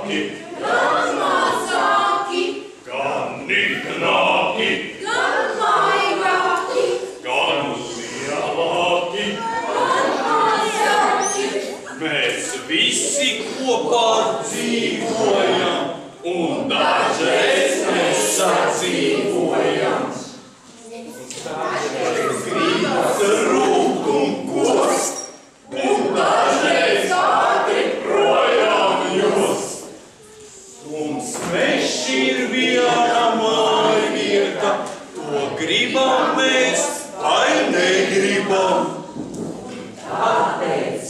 lielāki, gan mazāki, gan niknāki, gan maigāki, gan lielāki, gan mazāki. Mēs visi kopā dzīvojam, un dažreiz mēs sadzīvojam. Dažreiz gribas rūkt un kost, un dažreiz ātri projām jost. Mums mežs ir viena mājvieta, to gribam mēs, vai negribam. Tāpēc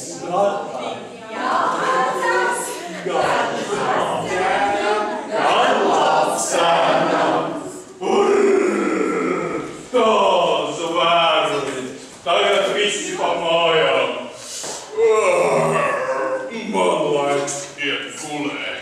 jāmācās gan mazajam, gan labsēnam. Tā, zvēruļi, tagad visi pa mājām. Man laiks iet gulēt.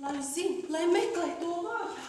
Lai zin, lai meklē to vārdu.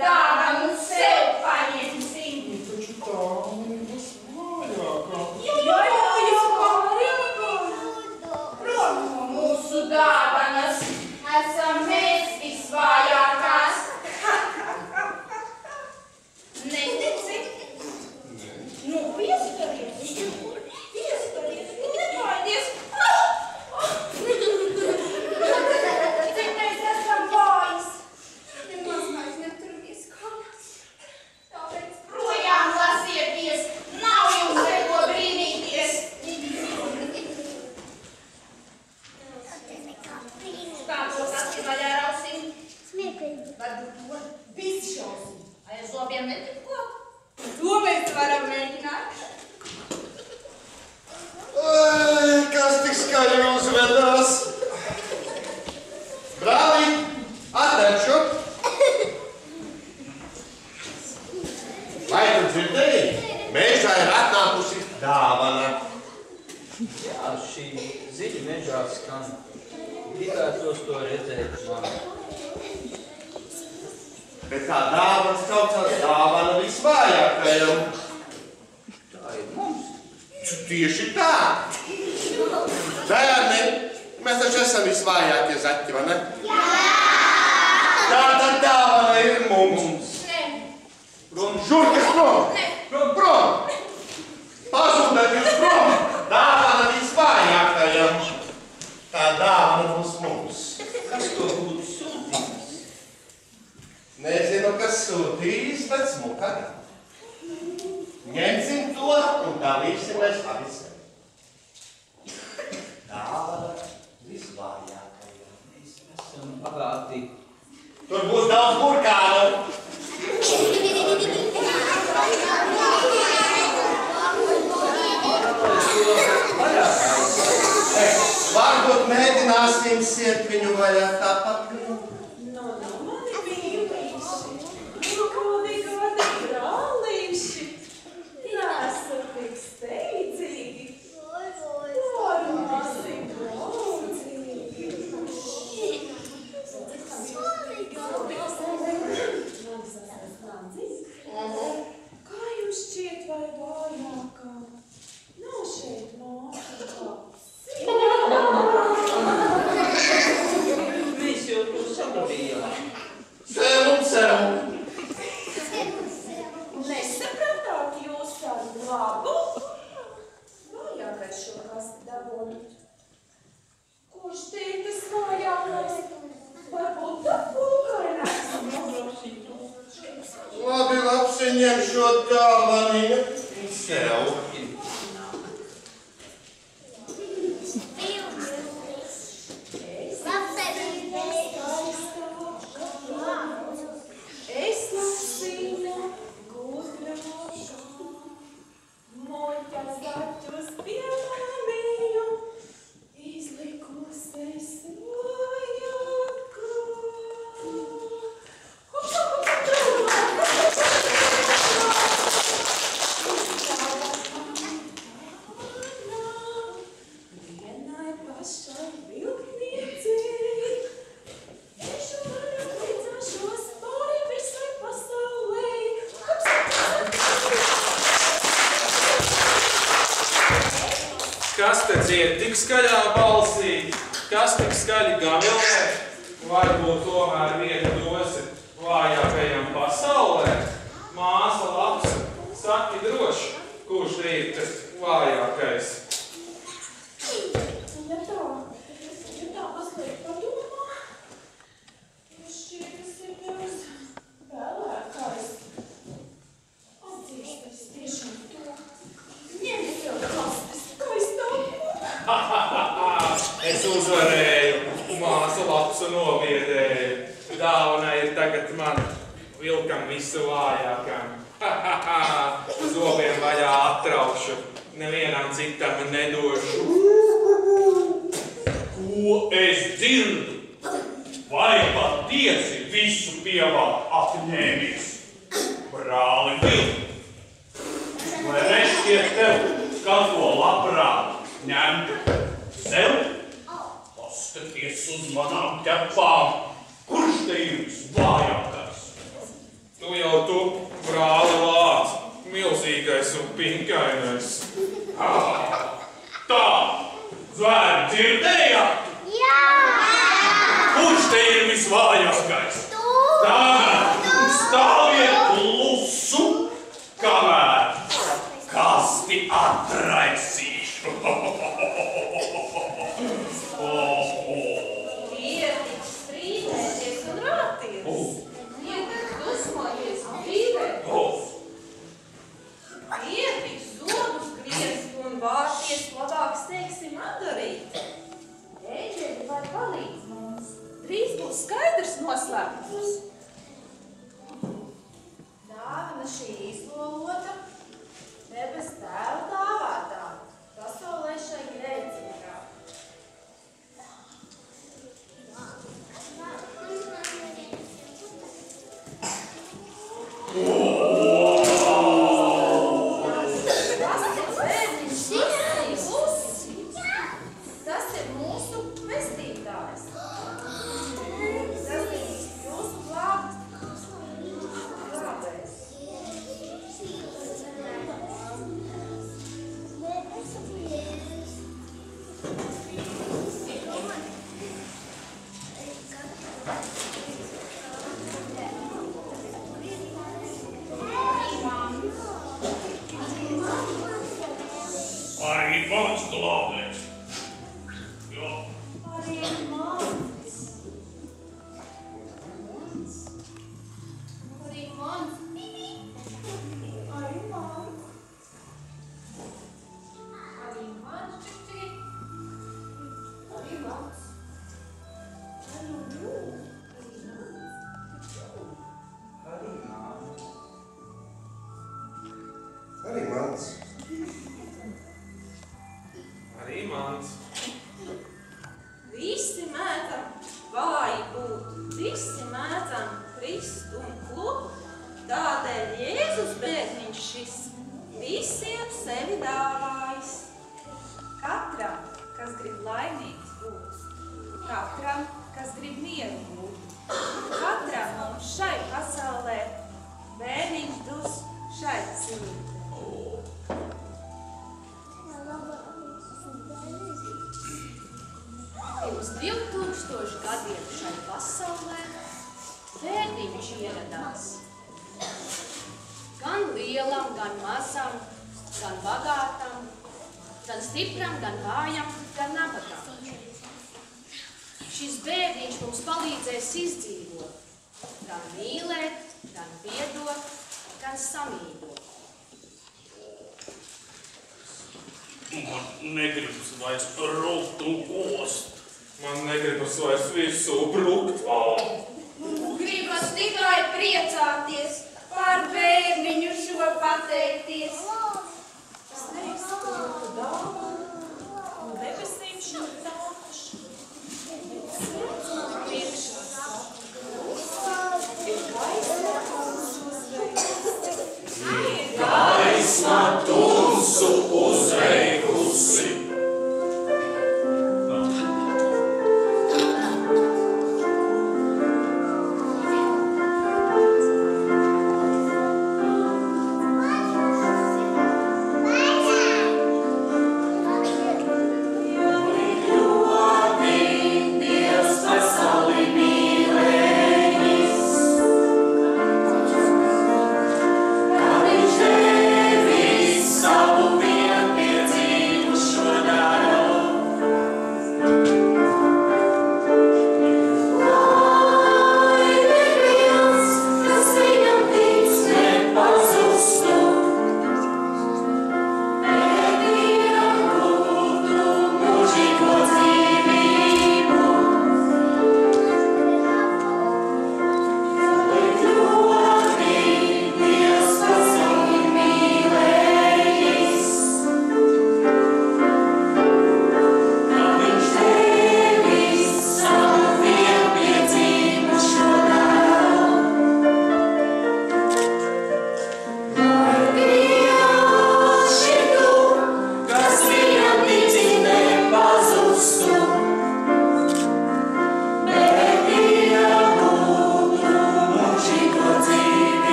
Dāvanu sev paņemsim. Taču tā būs vājākā. Prom no mūsu dāvanas esam mēs visvājākās. Netici? Nu, pieskaries. Pieskaries. Nebaidies. Cik mēs esam vājas. Nemaz neizņemturamies kājās. Tāpēc projām lasieties. Nav jums neko brīnīties. Kā to sasti vaļā rausim? Smieklīgi. Varbūt to visi šausim. Ai, ar zobiem netik klāt? To mēs varam mēģināt. Ai, kas tik skaļi uzvedās? Brāli, atnāc šurp. Vai tu dzirdēji? Mežā ir atnākusi dāvana. Jā, šī ziņa mežā skan. Gribētos to redzēt man. Bet tā dāvana saucās dāvana visvājākajam. Tā ir mums. Tieši tā. Bērni, mēs taču esam visvājākie zaķi, vai ne? Jā! Tātad dāvana ir mums. Prom, žurkas prom! Prom! Pazūdat jūs prom! Dāvana visvājākajam. Tā dāvana būs mums. Kas to būtu sūtījis? Nezinu, kas sūtījis, bet smuka dāvana. Ņemsim to un dalīsimies pa visiem. Dāvana visvājākajam. Mēs esam bagāti. Tur būs daudz burkānu. Varbūt mēģināsim siet viņu vaļā tāpat. Mani vīlīši, kādi brālīši, nesat tik steidzīgi, parunāsim braucīgi. Kā jums šķiet vai vājākā? Nav šeit mākā. Mēs jau to sagadījām. Sev un sev. Nesapratāt jūs tādu labu? Vājākais šo kasti dabūnīt. Kurš te ir tas vājākais? Varbūt dabūkainās? Labi, lapsi, ņem šo dāvaniņu. Sev. Es lasīju, gudrāšu, muļķas zaķus piemānīju, izlikus es vājākā. Vienai pašai vilkniecei, ešu vaļā līdzāšos pāri visai pasaulē. Kas te dzied tik skaļā balsī? Kas tik skaļi gavilē? Varbūt tomēr vieta dosi vājākajam pasaulē? Māsa Lapsa, saki droši, kurš te ir tas vājākais? Ja tā mazliet padomā, šķiet, tas ir tavs vēlētājs. Atzīsties tiešām to. Ņem sev kastes, skaistāku. Es uzvarēju, māsa Lapsa nobiedēju. Dāvana ir tagad man, vilkam visu vājākam. Zobiem vaļā atraukšu, nevienam citam nedošu. Ko es dzirdu? Vai patiesi visu pievākt apņēmies? Brāli vilki, vai nešķiet tev, ka to labprāt ņemtu sev? Paskaties uz manām ķepām, kurš te ir visvājākais? jau tu, brāli Lāc, milzīgais un pinkainais. Tā, zvēri, dzirdējāt? Jā! Kurš te ir visvājākais? Tagad stāviet klusu, kamēr kasti atraisīšu. Ietiks strīdēties un rāties. Ietiks dusmoties un brīvēties. Ietiks zobus griezt un vārties, labāk steigsim atdarīt. Eņģeļi var palīdz mums. Drīz būs skaidrs noslēpums. Dāvana šī izlolota, debes Tēva dāvātā, pasaulē šai grēcīgā. Tas ir mūsu pestītājs. Tas ir jūsu glābējs. Arī mans glābējs. Jā. Arī mans. Arī mans. Arī mans. Arī mans. Arī mans. Arī mans. Arī mans. Visi mēdzam vāji būt, visi mēdzam krist un klupt. Tādēļ Jēzus bērniņš šis visiem sevi dāvājis. Katram, kas grib laimīgs būt, katram, kas grib mieru būt, katram mums šai pasaulē bērniņš dus šai dzīvē. Pirms 2000 gadiem šai pasaulē bērniņš ieradās. Gan lielam, gan mazam, gan bagātam, gan stipram, gan vājam, gan nabagam. Šis bērniņš mums palīdzēs izdzīvot, gan mīlēt, gan piedot, gan samīļot. Man negribas vairs rūkt un kost. Man negribas vairs visu brukt. Gribas tikai priecāties, par bērniņu šo pateikties. Es neizsakotu dāvanu, un debesīm šo tāpašu. Priekšā ir gaisma tumsu uzveikusi. Gaisma tumsu uzveikusi. Viņš tevi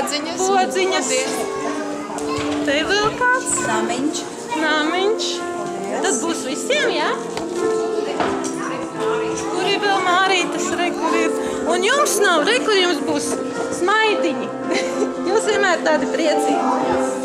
Podziņas. Podziņas. Te ir vēl kāds. Namiņš. Tad būs visiem, jā? Kur ir vēl Mārītas? Re, kur ir. Un jums nav, re, kur jums būs smaidiņi. Jūs vienmēr tādi priecīgi.